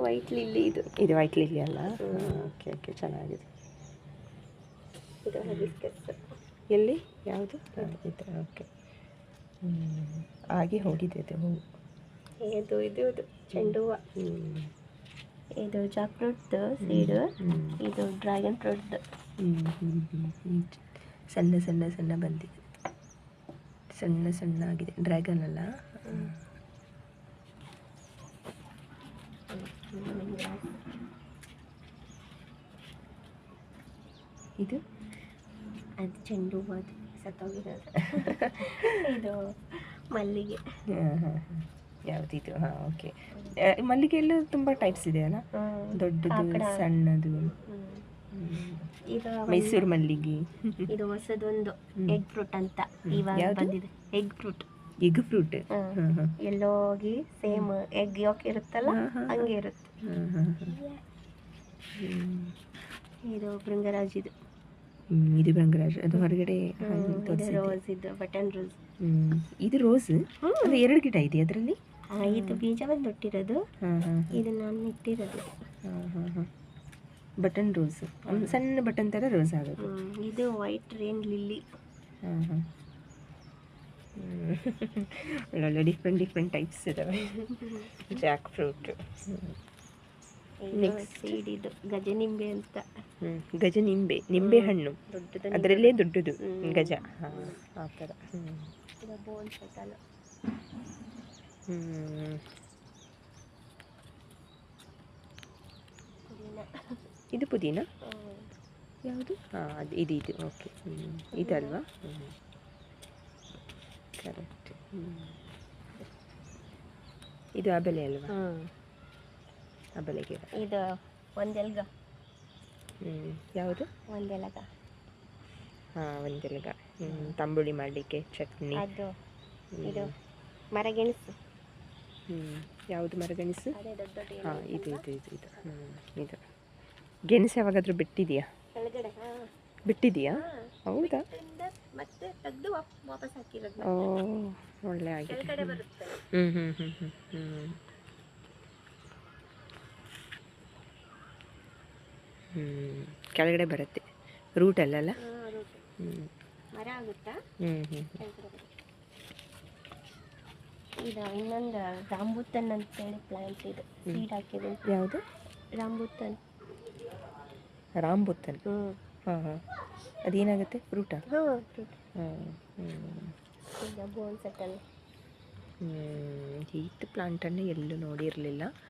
White lily ಇದು white lily ಅಲ್ಲ? Okay okay, ಚೆನ್ನಾಗಿದೆ. ಇದು ಹೈಬಿಸ್ಕಸ್. ಎಲ್ಲಿ ಯಾವುದು? ಇದು ಓಕೆ. ಹಾಗೆ ಹೋಗಿದೆ ಅದು ಹೂವು. ಇದು ಚೆಂಡು ಹೂವು. ಇದು ಜಾಕ್ ಫ್ರೂಟ್ ಸೀಡ್, ಇದು ಡ್ರ್ಯಾಗನ್ ಫ್ರೂಟ್. ಸಣ್ಣ ಸಣ್ಣ ಸಣ್ಣ ಬಂದಿದೆ, ಸಣ್ಣ ಸಣ್ಣ ಆಗಿದೆ. ಡ್ರ್ಯಾಗನ್ ಅಲ್ಲ? ಇದು ಅದು ಚೆಂಡು ಹೂವು, ಅದು ಸತ್ತೋಗಿರೋದು. ಇದು ಮಲ್ಲಿಗೆ. ಯಾವುದಿದು? ಹಾಂ, ಓಕೆ. ಮಲ್ಲಿಗೆಯಲ್ಲೂ ತುಂಬ ಟೈಪ್ಸ್ ಇದೆಯಲ್ಲ, ದೊಡ್ಡದು ಸಣ್ಣದು. ಇದು ಮೈಸೂರು ಮಲ್ಲಿಗೆ. ಇದು ಹೊಸದೊಂದು ಎಗ್ ಫ್ರೂಟ್ ಅಂತ ಇವಾಗ ಬಂದಿದೆ. Egg fruit. ಎಗ್ ಫ್ರೂಟ್ ಎಲ್ಲೋ ಹೋಗಿ ಸೇಮ್ ಎಗ್ ಯೋಕ್ ಇರುತ್ತಲ್ಲ ಹಂಗೆ ಇರುತ್ತೆ. ಇದು ಭೃಂಗರಾಜ್. ಇದು ಭೃಂಗರಾಜ್. ಅದು ಹೊರಗಡೆ ರೋಸ್, ಇದು ಬಟನ್ ರೋಸ್. ಇದು ರೋಸ್. ಅದು 2 ಗಿಡ ಇದೆ ಅದರಲ್ಲಿ. ಇದು ಬೀಜ ಬಂದು ಹುಟ್ಟಿರೋದು, ಇದು ನಾನು ಇಟ್ಟಿರೋದು. ಬಟನ್ ರೋಸ್, ಸಣ್ಣ ಬಟನ್ ಥರ ರೋಸ್ ಆಗೋದು. ಇದು ವೈಟ್ ರೇನ್ ಲಿಲ್ಲಿ. ಒಳ್ಳೊಳ್ಳೆ ಡಿಫ್ರೆಂಟ್ ಟೈಪ್ಸ್ ಇದಾವೆ. Jack fruit. ನೆಕ್ಸ್ಟ್ ಸೀಡ್ ಇದು ಗಜನಿಂಬೆ ಅಂತ. ಗಜನಿಂಬೆ, ನಿಂಬೆ ಹಣ್ಣು ಅದರಲ್ಲೇ ದೊಡ್ಡದು ಗಜ. ಆ ಥರ. ಇದು ಬೋನ್ ಸೆಟಲ್. ಇದು ಪುದೀನ. ಯಾವುದು? ಹಾಂ, ಅದು ಇದು ಓಕೆ. ಇದಲ್ವಾ? ಕರೆಕ್ಟ್. ಇದು ಆಬೆಲೆ ಅಲ್ವಾ? ಆಬೆಲೆ ಗಿಡ. ಇದು ಒಂದೆಲ್ಗ. ಯಾವುದು? ಒಂದೆಲಗ. ಹಾಂ, ಒಂದೆಲಗ. ತಂಬುಳಿ ಮಾಡಲಿಕ್ಕೆ ಚಟ್ನಿ. ಅದು ಇದು ಮರಗೆಣಸು. ಯಾವುದು ಮರಗೆಣಸು? ಅದೇ ದೊಡ್ಡ. ಹಾಂ, ಇದು ಇದು ಗೆಣಸು ಯಾವಾಗಾದರೂ ಬಿಟ್ಟಿದೆಯಾ? ಕೆಳಗಡೆ ಬಿಟ್ಟಿದೆಯಾ? ಹೌದಾ? ಮತ್ತೆ ತೆಗೆದು ವಾಪಸ್ ಹಾಕಿರೋದು. ಓ, ಒಳ್ಳೆ ಆಗಿದೆ. ಕೆಳಗಡೆ ಬರುತ್ತೆ. ಕೆಳಗಡೆ ಬರುತ್ತೆ. ರೂಟ್ ಅಲ್ಲಲ್ಲ? ಮರ ಆಗುತ್ತಾ? ಇದು ಇನ್ನೊಂದು ರಾಂಬುತನ್ ಅಂತೇಳಿ ಪ್ಲಾಂಟ್. ಇದು ಸೀಡ್ ಹಾಕಿದೆ. ಯಾವುದು? ರಾಂಬುತನ್. ರಾಂಬುತನ್. ಹಾಂ. ಅದೇನಾಗುತ್ತೆ? ಫ್ರೂಟಾ? ಹಾಂ, ಫ್ರೂಟ್. ಬೋನ್ ಸೆಟಲ್. ಈ ಪ್ಲಾಂಟನ್ನು ಎಲ್ಲೂ ನೋಡಿರಲಿಲ್ಲ.